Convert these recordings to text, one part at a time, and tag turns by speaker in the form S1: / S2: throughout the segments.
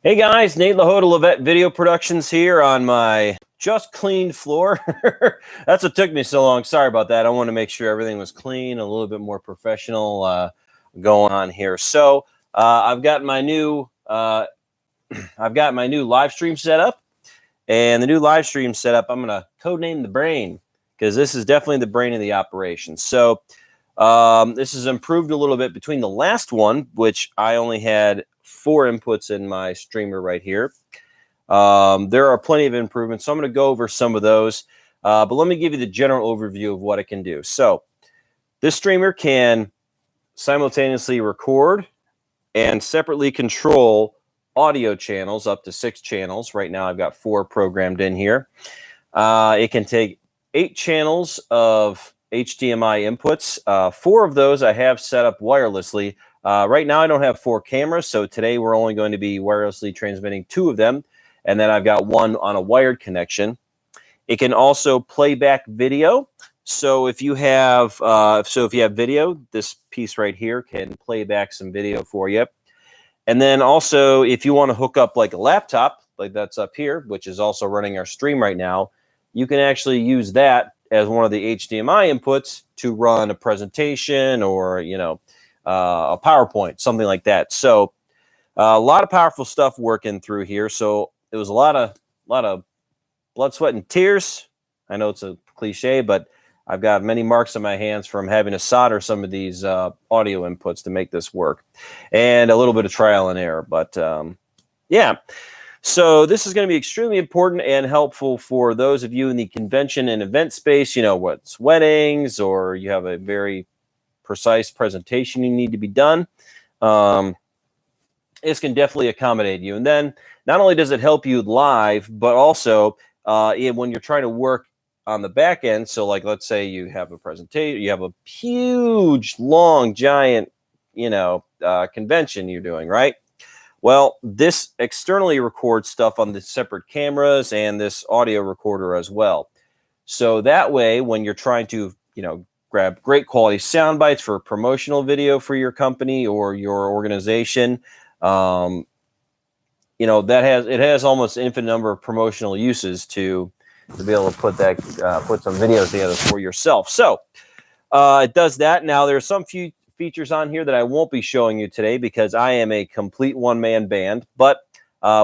S1: Hey guys, Nate LaHoda, Levette Video Productions here on my just cleaned floor. That's what took me so long. Sorry about that. I want to make sure everything was clean, a little bit more professional going on here. So I've got my new live stream set up, and the new live stream setup I'm gonna codename the brain because this is definitely the brain of the operation. So this has improved a little bit between the last one, which I only had 4 inputs in my streamer right here. There are plenty of improvements, so I'm going to go over some of those. But let me give you the general overview of what it can do. So this streamer can simultaneously record and separately control audio channels, up to 6 channels. Right now I've got 4 programmed in here. It can take 8 channels of HDMI inputs. 4 of those I have set up wirelessly. Right now I don't have 4 cameras, so today we're only going to be wirelessly transmitting 2 of them, and then I've got 1 on a wired connection. It can also play back video. So if you have video, this piece right here can play back some video for you. And then also, if you want to hook up like a laptop, like that's up here, which is also running our stream right now, you can actually use that as one of the HDMI inputs to run a presentation or, a PowerPoint, something like that. So a lot of powerful stuff working through here. So it was a lot of blood, sweat, and tears. I know it's a cliche, but I've got many marks on my hands from having to solder some of these audio inputs to make this work, and a little bit of trial and error. But yeah, so this is going to be extremely important and helpful for those of you in the convention and event space. What's weddings, or you have a very precise presentation you need to be done. This can definitely accommodate you. And then not only does it help you live, but also when you're trying to work on the back end. So like, let's say you have a presentation, you have a huge, long, giant, convention you're doing, right? Well, this externally records stuff on the separate cameras and this audio recorder as well. So that way, when you're trying to, grab great quality sound bites for promotional video for your company or your organization, it has almost an infinite number of promotional uses to be able to put some videos together for yourself. So it does that. Now there's some few features on here that I won't be showing you today because I am a complete one-man band, but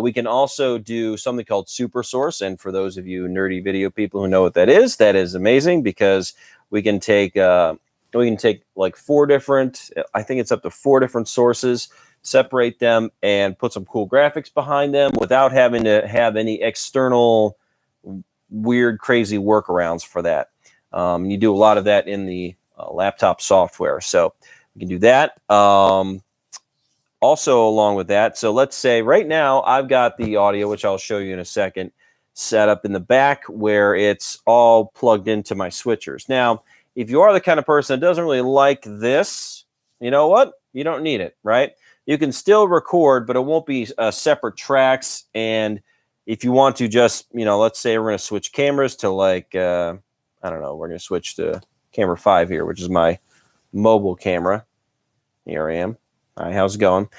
S1: we can also do something called Super Source. And for those of you nerdy video people who know what that is amazing, because we can take like 4 different, I think it's up to 4 different sources, separate them and put some cool graphics behind them without having to have any external weird, crazy workarounds for that. You do a lot of that in the laptop software. So we can do that. Also, along with that, so let's say right now I've got the audio, which I'll show you in a second, set up in the back where it's all plugged into my switchers. Now, if you are the kind of person that doesn't really like this, you know what? You don't need it, right? You can still record, but it won't be separate tracks. And if you want to just, let's say we're going to switch cameras to like, I don't know, we're going to switch to camera 5 here, which is my mobile camera. Here I am. Hi, how's it going?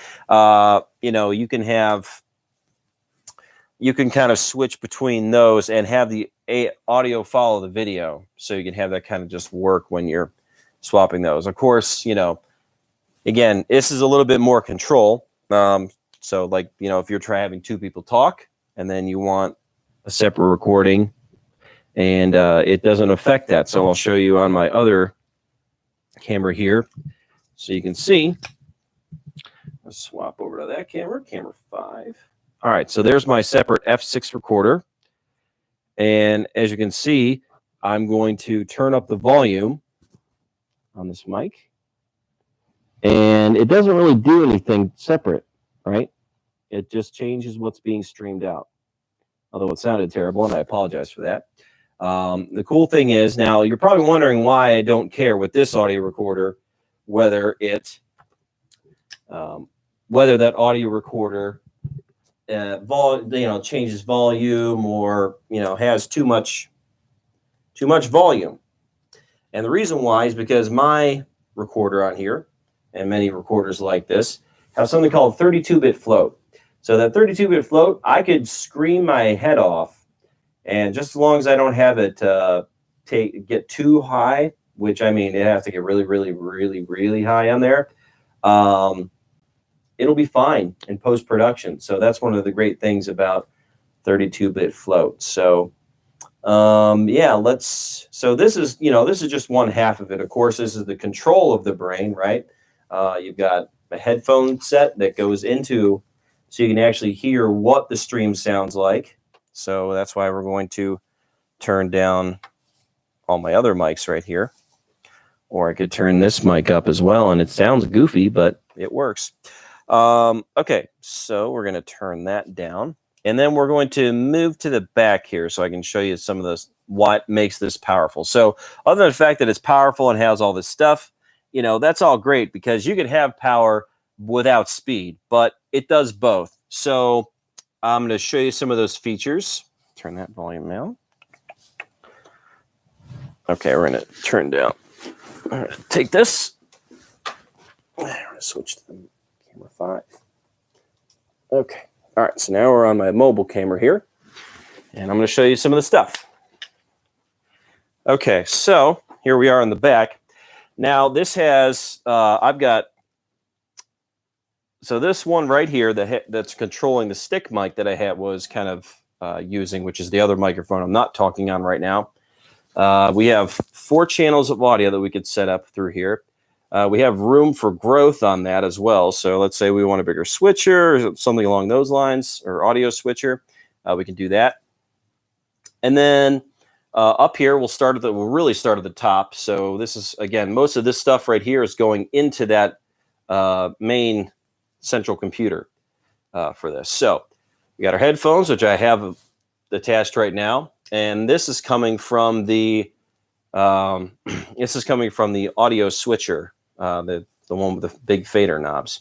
S1: You can kind of switch between those and have the audio follow the video. So you can have that kind of just work when you're swapping those. Of course, again, this is a little bit more control. So like, if you're having 2 people talk and then you want a separate recording and it doesn't affect that. So I'll show you on my other camera here so you can see. Let's swap over to that camera 5. All right, so there's my separate F6 recorder. And as you can see, I'm going to turn up the volume on this mic. And it doesn't really do anything separate, right? It just changes what's being streamed out. Although it sounded terrible, and I apologize for that. The cool thing is, now you're probably wondering why I don't care with this audio recorder, whether that audio recorder changes volume or has too much volume. And the reason why is because my recorder on here and many recorders like this have something called 32-bit float. So that 32-bit float, I could scream my head off, and just as long as I don't have it get too high, which I mean, it has to get really, really, really, really high on there. It'll be fine in post-production. So that's one of the great things about 32-bit float. So yeah, so this is, this is just one half of it. Of course, this is the control of the brain, right? You've got a headphone set that goes into, so you can actually hear what the stream sounds like. So that's why we're going to turn down all my other mics right here. Or I could turn this mic up as well, and it sounds goofy, but it works. Okay, so we're going to turn that down. And then we're going to move to the back here so I can show you some of this, what makes this powerful. So other than the fact that it's powerful and has all this stuff, that's all great because you could have power without speed, but it does both. So I'm going to show you some of those features. Turn that volume down. Okay, we're going to turn down. I'm going to take this. I'm going to switch to the camera 5. Okay. All right, so now we're on my mobile camera here, and I'm going to show you some of the stuff. Okay, so here we are in the back. Now this has, so this one right here that's controlling the stick mic that I was kind of using, which is the other microphone I'm not talking on right now. We have 4 channels of audio that we could set up through here. We have room for growth on that as well. So let's say we want a bigger switcher or something along those lines, or audio switcher. We can do that. And then up here, we'll really start at the top. So this is, again, most of this stuff right here is going into that main central computer for this. So we got our headphones, which I have attached right now. And this is coming from the audio switcher, the one with the big fader knobs.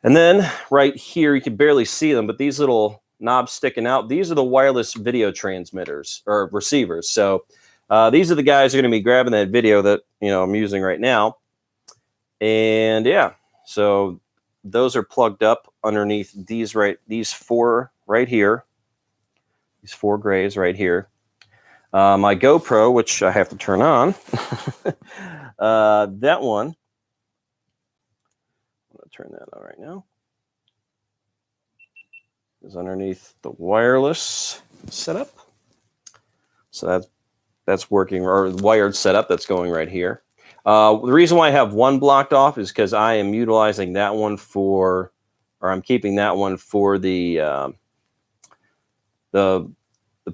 S1: And then right here, you can barely see them, but these little knobs sticking out, these are the wireless video transmitters or receivers. So these are the guys who are going to be grabbing that video that I'm using right now. And yeah, so those are plugged up underneath these 4 right here. These 4 grays right here. My GoPro, which I have to turn on, that one, I'm going to turn that on right now, is underneath the wireless setup. So that's working, or wired setup that's going right here. The reason why I have one blocked off is because I am utilizing that one I'm keeping that one for the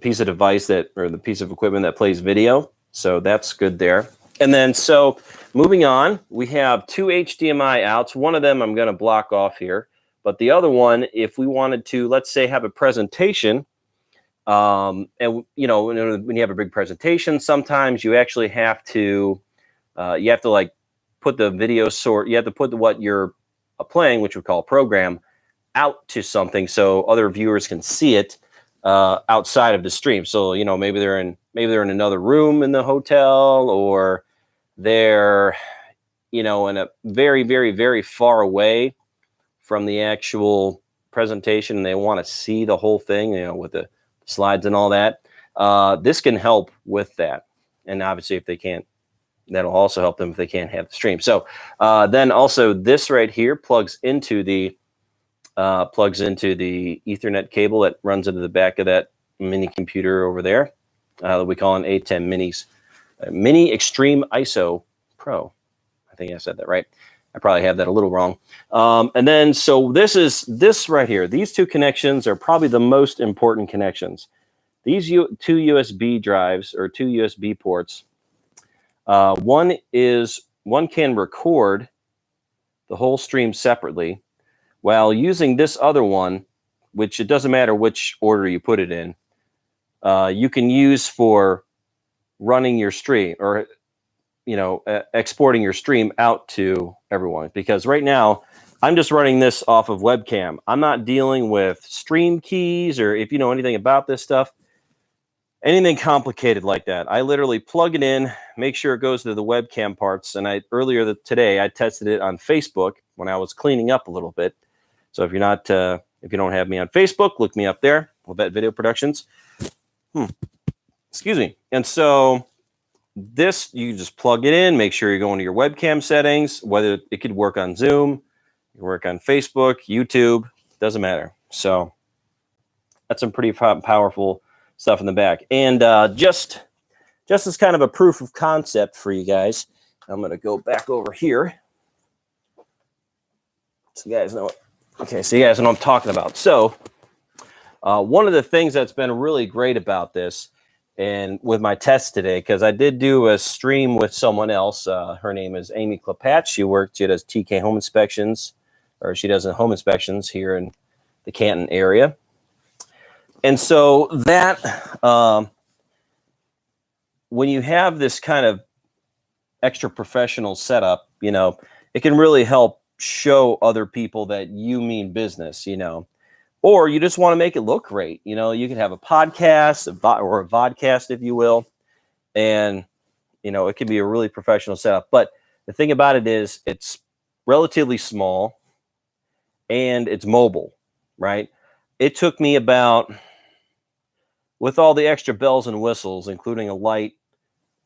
S1: piece of device or the piece of equipment that plays video. So that's good there. And then, so moving on, we have 2 HDMI outs. One of them I'm going to block off here, but the other one, if we wanted to, let's say, have a presentation, and when you have a big presentation, sometimes you actually have to, like put the video you have to put what you're playing, which we call a program, out to something so other viewers can see it outside of the stream. So maybe they're in another room in the hotel, or they're in a very, very, very far away from the actual presentation, and they want to see the whole thing, with the slides and all that. This can help with that, and obviously if they can't, that'll also help them if they can't have the stream. So then also this right here plugs into the Ethernet cable that runs into the back of that mini computer over there that we call an A10 Mini Extreme ISO Pro. I think I said that right. I probably have that a little wrong. And then, so this right here, these 2 connections are probably the most important connections. These 2 USB drives, or 2 USB ports, one can record the whole stream separately, while using this other one, which it doesn't matter which order you put it in, you can use for running your stream, or exporting your stream out to everyone. Because right now, I'm just running this off of webcam. I'm not dealing with stream keys, or if you know anything about this stuff, anything complicated like that. I literally plug it in, make sure it goes to the webcam parts. And earlier today, I tested it on Facebook when I was cleaning up a little bit. So if you're not If you don't have me on Facebook, look me up there, Levette Video Productions. Excuse me. And so this, you just plug it in, make sure you're going to your webcam settings, whether it could work on Zoom, you can work on Facebook, YouTube, doesn't matter. So that's some pretty powerful stuff in the back. And just as kind of a proof of concept for you guys, I'm going to go back over here. So you guys know what, okay, so you guys know what I'm talking about. So one of the things that's been really great about this, and with my test today, because I did do a stream with someone else. Her name is Amy Clapat. She does TK Home Inspections, or she does home inspections here in the Canton area. And so that, when you have this kind of extra professional setup, you know, it can really help show other people that you mean business, you know. Or you just want to make it look great. You know, you can have a podcast or a vodcast, if you will. And, you know, it can be a really professional setup. But the thing about it is it's relatively small and it's mobile, right? It took me about, with all the extra bells and whistles, including a light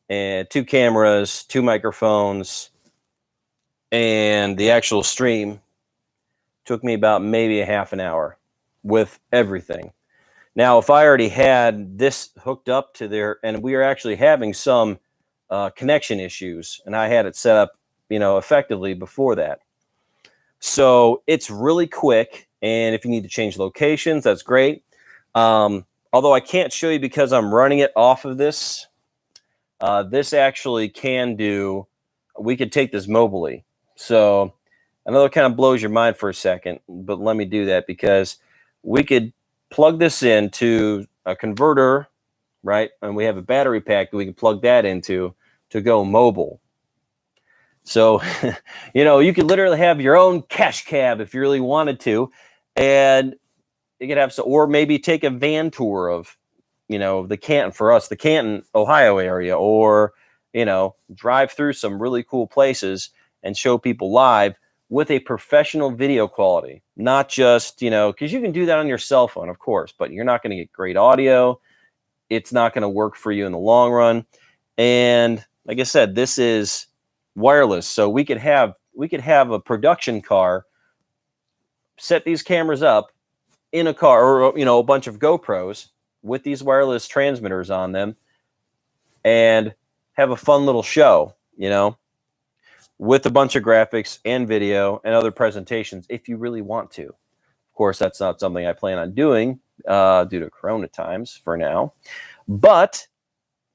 S1: and 2 cameras, 2 microphones, and the actual stream, took me about maybe a half an hour with everything. Now, if I already had this hooked up to there, and we are actually having some connection issues, and I had it set up, you know, effectively before that. So it's really quick, and if you need to change locations, that's great. Although I can't show you because I'm running it off of this. This actually can do, we could take this mobily. So I know it kind of blows your mind for a second, but let me do that because we could plug this into a converter, right? And we have a battery pack that we can plug that into to go mobile. So, you know, you could literally have your own cash cab if you really wanted to. And you could have, or maybe take a van tour of, you know, the Canton, for us, the Canton, Ohio area, or, you know, drive through some really cool places and show people live with a professional video quality, not just, you know, because you can do that on your cell phone, of course, but you're not going to get great audio. It's not going to work for you in the long run. And like I said, this is wireless. So we could have a production car, set these cameras up in a car, or, you know, a bunch of GoPros with these wireless transmitters on them, and have a fun little show, you know, with a bunch of graphics and video and other presentations if you really want to. Of course, that's not something I plan on doing due to Corona times for now, but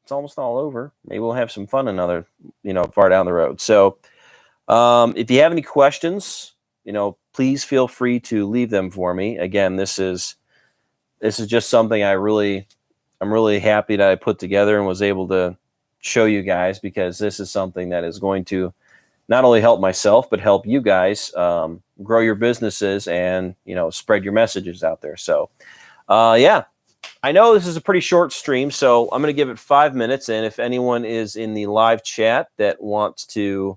S1: it's almost all over. Maybe we'll have some fun another, you know, far down the road. So if you have any questions, you know, please feel free to leave them for me. Again, this is just something I'm really happy that I put together and was able to show you guys, because this is something that is going to not only help myself, but help you guys grow your businesses and, you know, spread your messages out there. So, yeah, I know this is a pretty short stream, so I'm going to give it 5 minutes. And if anyone is in the live chat that wants to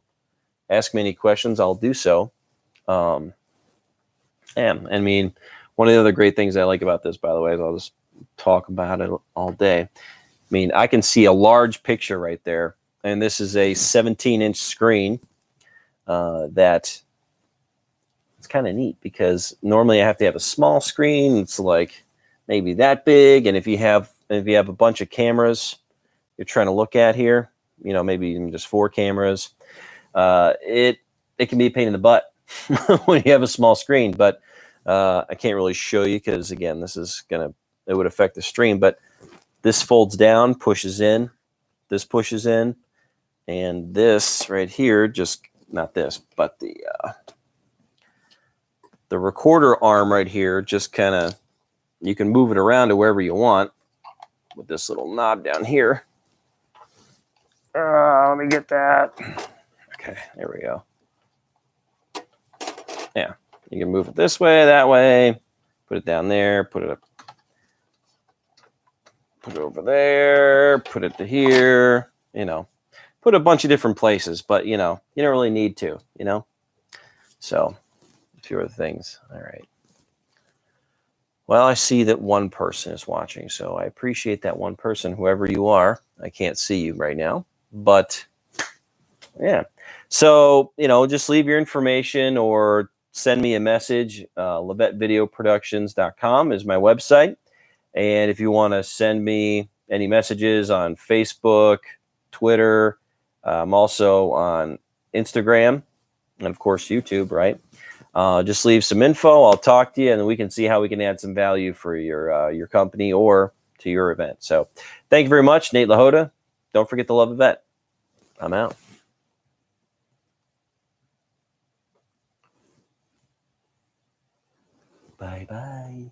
S1: ask me any questions, I'll do so. And I mean, one of the other great things I like about this, by the way, is I'll just talk about it all day. I mean, I can see a large picture right there, and this is a 17-inch screen. That it's kind of neat, because normally I have to have a small screen. It's like maybe that big, and if you have a bunch of cameras you're trying to look at here, you know, maybe even just 4 cameras, it can be a pain in the butt when you have a small screen. But I can't really show you because, again, it would affect the stream. But this folds down, pushes in, this pushes in, and this right here just, not this, but the recorder arm right here, just kind of, you can move it around to wherever you want with this little knob down here. Let me get that. Okay, there we go. Yeah, you can move it this way, that way, put it down there, put it over there, put it to here, you know, put a bunch of different places, but, you know, you don't really need to, you know. So a few other things. All right. Well, I see that one person is watching, so I appreciate that one person, whoever you are. I can't see you right now, but yeah. So, just leave your information or send me a message. LevetteVideoProductions.com is my website. And if you want to send me any messages on Facebook, Twitter, I'm also on Instagram, and of course, YouTube, right? Just leave some info. I'll talk to you, and we can see how we can add some value for your company or to your event. So thank you very much, Nate Lahota. Don't forget to love a vet. I'm out. Bye-bye.